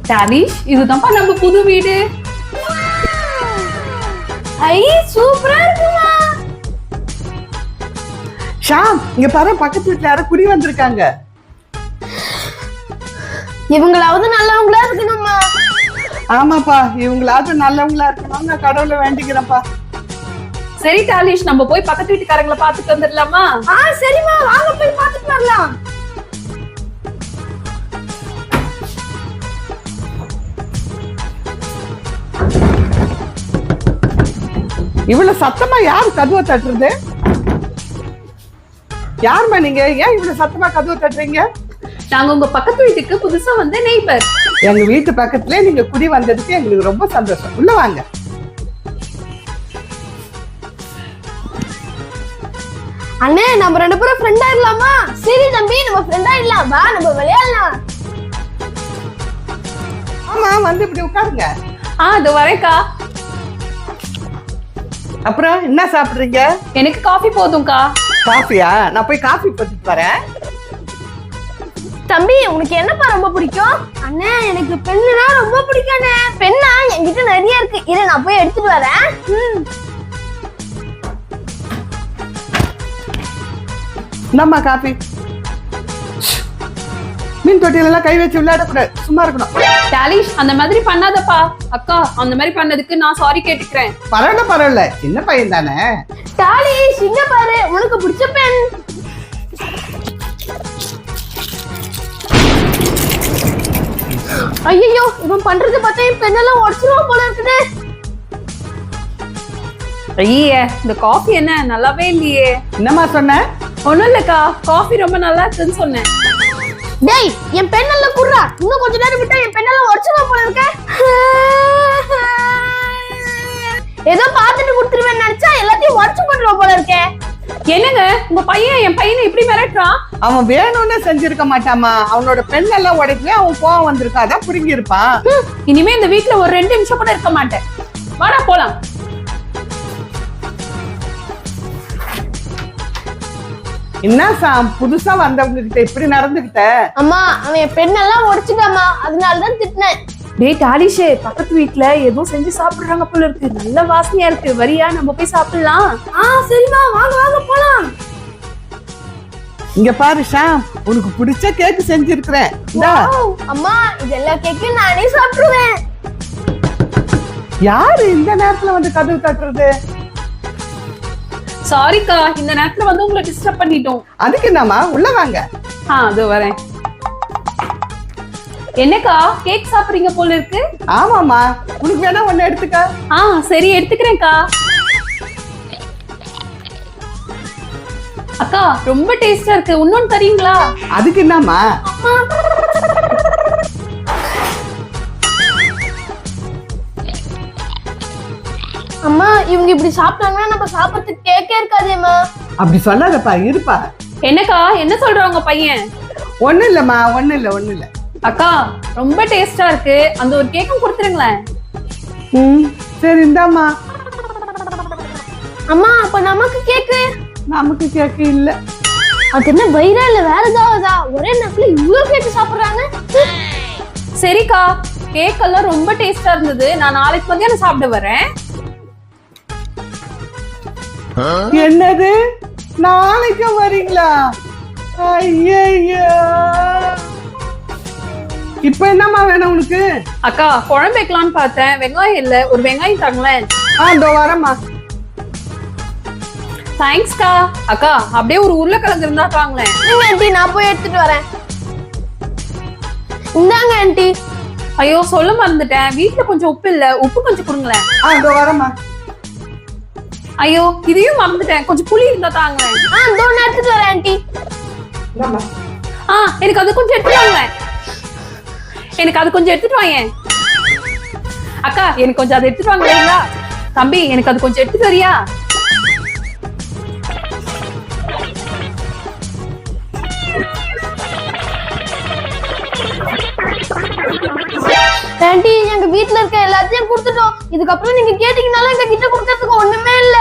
டாலிஷ், இதுதான்ப்பா நம்ம புது வீடு. ஐ சூப்பரா இருக்குமா. ஷாம், இங்க பாரு, பக்கத்து வீட்டுல யாரும் குடி வந்திருக்காங்க. இவங்களாவது நல்லவங்களா இருக்கணுமா? ஆமாப்பா, இவங்களாவது நல்லவங்களா இருக்கணும், நான் கடவுளை வேண்டிக்கிறேன்ப்பா. சரி டாலிஷ், நம்ம போய் பக்கத்து வீட்டுக்காரங்களை பாத்துட்டு வந்துடலாமா? சரிம்மா, வாங்க போய் பாத்துட்டு வரலாம். இவ்வளவு சத்தமா யாரு கதவை தட்டுறது? யாருமா நீங்க? ஏன் இவ்வளவு சத்தமா கதவை தட்டுறீங்க? நாங்க உங்க பக்கத்து வீட்டுக்கு புதுசா வந்த நெய்பர். எங்க வீட்டு பக்கத்துல நீங்க குடி வந்ததுக்கு எங்களுக்கு ரொம்ப சந்தோஷம். உள்ள வாங்க. அண்ணே, நம்ம ரெண்டு பேரும் ஃப்ரெண்டா இருக்கலாமா? சரி தம்பி, நம்ம ஃப்ரெண்டா இல்லலாம், வா நம்ம விளையாடலாம். ஆமா, வந்து இப்படி உட்காருங்க. அது வரேன்க்கா. அப்புறம் என்ன சாப்பிடுறீங்க? எனக்கு காஃபி போதும்க்கா. காஃபியா? நான் போய் காஃபி போட்டுட்டு வரேன். தம்பி, உனக்கு என்னப்பா ரொம்ப பிடிக்கும்? அண்ணே, எனக்கு பெண்ணுனா ரொம்ப பிடிக்கும் அண்ணே. பெண்ணா என்கிட்ட நிறைய இருக்கு, இரு நான் போய் எடுத்துட்டு வரேன். இந்தாம்மா காஃபி. மீன் தொட்டியில எல்லாம் கை வச்சு விளையாடக்கூடாது, சும்மா இருக்கணும். டாலிஷ், அந்த மாதிரி பண்ணாதப்பா. அக்கா, அந்த மாதிரி பண்ணதுக்கு நான் சாரி கேட்டுக்கிறேன். பரவாயில்ல, சின்ன பையன் தானே. டாலி, சின்ன பாரு, உனக்கு பிடிச்ச பெண். ஐயோ, இவன் பண்றது பார்த்தா என் பெண்ணெல்லாம் உடச்சிருவோம் போல இருக்குது. ஐயே, இந்த காஃபி என்ன நல்லாவே இல்லையே. என்னம்மா சொன்ன? ஒண்ணும் இல்லக்கா, காஃபி ரொம்ப நல்லா இருக்குன்னு சொன்னேன். டேய், என் பெண்ணெல்லாம் குடுறா, இன்னும் கொஞ்ச நேரம் விட்டா என் பெண்ணெல்லாம் உடச்சிருவோம் போல இருக்க. ஏதோ பார்த்துட்டு கொடுத்துருவேன் நினைச்சா எல்லாத்தையும் உடச்சு போட்டுருவோம் போல இருக்கே. என்னங்க, உங்க பையன் என் பையனை இப்படி மிரட்டுறான்? அவன் வேணும்னு செஞ்சிருக்க மாட்டாமா. அவனோட பெண் எல்லாம் உடைக்கவே அவன் கோவம் வந்திருக்கா, அதான் புடுங்கி இருப்பான். இனிமே இந்த வீட்டுல ஒரு 2 நிமிஷம் கூட இருக்க மாட்டேன். வாடா போலாம். என்ன சாம், புதுசா வந்தவங்க கிட்ட இப்படி நடந்துகிட்ட? அம்மா, அவன் என் பெண்ணெல்லாம் உடைச்சுட்டாமா, அதனாலதான் திட்டினேன். டேய் டாலிஷே, பக்கத்து வீட்டுல ஏதோ செஞ்சு சாப்பிடுறாங்க போல இருக்கு, நல்ல வாசனையா இருக்கு. வரியா, நம்ம போய் சாப்பிடலாம்? சரிம்மா, வாங்க வாங்க போலாம். இங்க பாரு ஷாம், உனக்கு பிடிச்ச கேக் செஞ்சிருக்கிறேன். அம்மா, இதெல்லாம் கேக்கு நானே சாப்பிடுவேன். யாரு இந்த நேரத்துல வந்து கதவு தட்டுறது? சாரிக்கா, இந்த நேரத்துல வந்து உங்களை டிஸ்டர்ப் பண்ணிட்டோம். அதுக்கு என்னம்மா, உள்ள வாங்க. அது வரேன். என்னக்கா, கேக் சாப்பிடுறீங்க போல இருக்கு? ஆமாமா, உனக்கு வேணா ஒண்ணு எடுத்துக்க. சரி, எடுத்துக்கிறேன்க்கா. அக்கா, ரொம்ப டேஸ்டா இருக்கு, இன்னொன்னு தரீங்களா? அதுக்கு என்னம்மா? அம்மா, இவங்க இப்படி சாப்பிட்டாங்கன்னா நம்ம சாப்பிடறதுக்கு கேக்கே இருக்காதேம்மா. அப்படி சொல்லாதப்பா, இருப்பா. என்னக்கா, என்ன சொல்றாங்க பையன்? ஒண்ணு இல்லம்மா, ஒண்ணு இல்ல. அக்கா, ரொம்ப டேஸ்டா இருக்கு, அந்த ஒரு கேக்கும் கொடுத்துருங்களேன். சரி, இந்தாம்மா. அம்மா, அப்ப நமக்கு கேக்கு? நமக்கு கேக்கு இல்ல. அது என்ன வயிறா இல்ல வேற ஏதாவதா? ஒரே நேரத்துல இவ்வளவு கேக்கு சாப்பிடுறாங்க. சரிக்கா, கேக் எல்லாம் ரொம்ப டேஸ்டா இருந்தது, நான் நாளைக்கு மதியானம் சாப்பிட வரேன். என்னது, நாளைக்கு வரீங்களா? ஐயோ, இப்ப என்னம்மா வேணும் உனக்கு? அக்கா, குழம்பு வைக்கலான்னு பார்த்தேன், வெங்காயம் இல்ல, ஒரு வெங்காயம் தாங்களேன். இதோ வரேம்மா. தேங்க்ஸ்க்கா. அக்கா, அப்படியே ஒரு உருளைக்கிழங்கு இருந்தா தாங்களேன். ஆண்டி, நான் போய் எடுத்துட்டு வரேன். இந்தாங்க ஆண்டி. ஐயோ, சொல்ல மறந்துட்டேன், வீட்டுல கொஞ்சம் உப்பு இல்ல, உப்பு கொஞ்சம் கொடுங்களேன். இதோ வரேம்மா. ஐயோ, இதையும் மறந்துட்டேன், கொஞ்சம் புளி இருந்தா தாங்களேன். இதோ நான் எடுத்துட்டு வரேன் ஆண்டி. எனக்கு அது கொஞ்சம் எடுத்துட்டு வாங்களேன். எனக்கு அது கொஞ்சம் எடுத்துட்டு வாங்க. அக்கா, எனக்கு கொஞ்சம் அதை எடுத்துட்டு வாங்களா? தம்பி, எனக்கு அது கொஞ்சம் எடுத்துட்டு வரியா? ஆண்டி, எங்க வீட்ல இருக்க எல்லாத்தையும் கொடுத்துட்டோம். இதுக்கப்புறம் நீங்க கேட்டீங்கனாலும் எங்க கிட்ட கொடுக்கறதுக்கு ஒண்ணுமே இல்ல.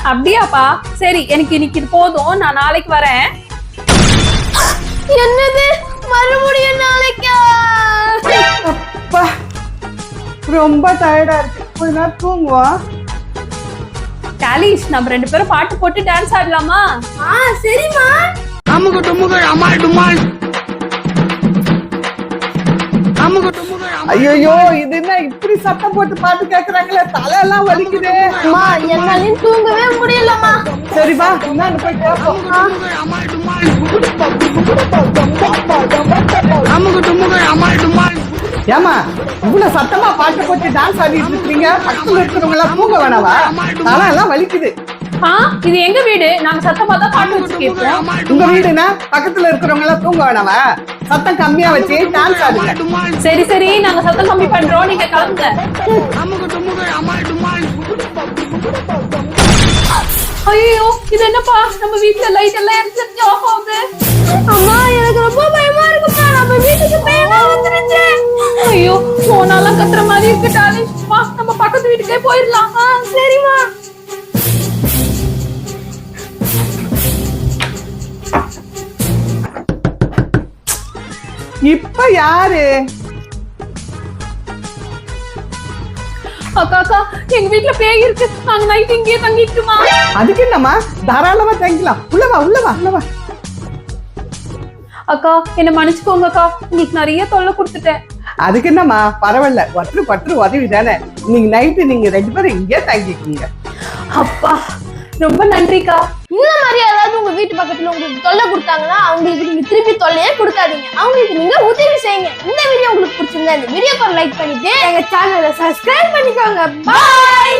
அப்படியாப்பா? சரி, எனக்கு இன்னைக்கு இது போதும், நான் நாளைக்கு வரேன். என்னது, மறுபடியும் நாளைக்கா? ரொம்ப டயர்டா இருக்கு, கொஞ்ச நேரம் தூங்குவோம். டாலிஷ் நம்ம 2 பேரும் பாட்டு போட்டு டான்ஸ் ஆடலாமா? சரிம்மா. அமுகு டுமுகு அமால் டுமால். அமுகு டுமுகு ஐயோ இது என்ன இப்படி சத்தம் போட்டு பாட்டு கேக்குறாங்களே, தலையெல்லாம் வலிக்குது. அம்மா என்னாலையும் தூங்கவே முடியலம்மா. சரி வா என்னன்னு போய் கேட்போம். அமால் டுமால். அமுகு டுமுகு அமால் டுமால். ஏமா இவ்வளவு சத்தமா பாட்டு போட்டு டான்ஸ் ஆடிட்டு இருக்கீங்க, பக்கத்துல இருக்கிறவங்க எல்லாம் தூங்க வேணாவா? தலையெல்லாம் வலிக்குது. இது எங்க வீடு, நாங்க சத்தமா தான் பாட்டு வச்சு கேட்போம். உங்க வீடுனா பக்கத்துல இருக்கிறவங்க எல்லாம் தூங்க வேணாவா? சத்தம் கம்மியா வச்சு டான்ஸ் ஆடுங்க. சரி சரி, நாங்க சத்தம் கம்மி பண்றோம், நீங்க கிளம்புங்க. அமுகு டுமுகு அமால் டுமால். ஐயோ இது என்னப்பா, நம்ம வீட்டுல லைட் எல்லாம் எரிஞ்சிருச்சு, ஆஃப் ஆகுது. அம்மா எனக்கு ரொம்ப பயமா இருக்குப்பா, நம்ம வீட்டுக்கு பேனா வந்துருச்சு. ஐயோ போனாலும் கத்துற மாதிரி இருக்கு டாலிஷ், வா நம்ம பக்கத்து வீட்டுக்கே போயிடலாம். சரிம்மா. இப்ப யாரு? அக்கா அக்கா, எங்க வீட்டுல பேய் இருக்கு, நாங்க நைட் இங்கேயே தங்கிட்டுமா? அதுக்கு என்னம்மா, தாராளமா தங்கிக்கலாம். உள்ளவா உள்ளவா உள்ளவா. அக்கா என்ன மன்னிச்சுக்கோங்க அக்கா, உங்களுக்கு நிறைய தொல்லை கொடுத்துட்டேன். அதுக்கு என்னம்மா, பரவாயில்ல, ஒற்று பற்று உதவி தானே. இன்னைக்கு நைட்டு நீங்க 2 பேரும் இங்கே தங்கிக்கீங்க. அப்பா ரொம்ப நன்றிக்கா. இந்த மாதிரி யாராவது உங்க வீட்டு பக்கத்துல உங்களுக்கு தொல்லை கொடுத்தாங்கன்னா அவங்களுக்கு நீங்க திருப்பி தொல்லையே கொடுக்காதீங்க, அவங்களுக்கு நீங்க உதவி செய்யுங்க. இந்த வீடியோ உங்களுக்கு பிடிச்சிருந்தா இந்த வீடியோக்கு ஒரு லைக் பண்ணிட்டு எங்க சேனலை சப்ஸ்கிரைப் பண்ணிக்கோங்க. பாய்.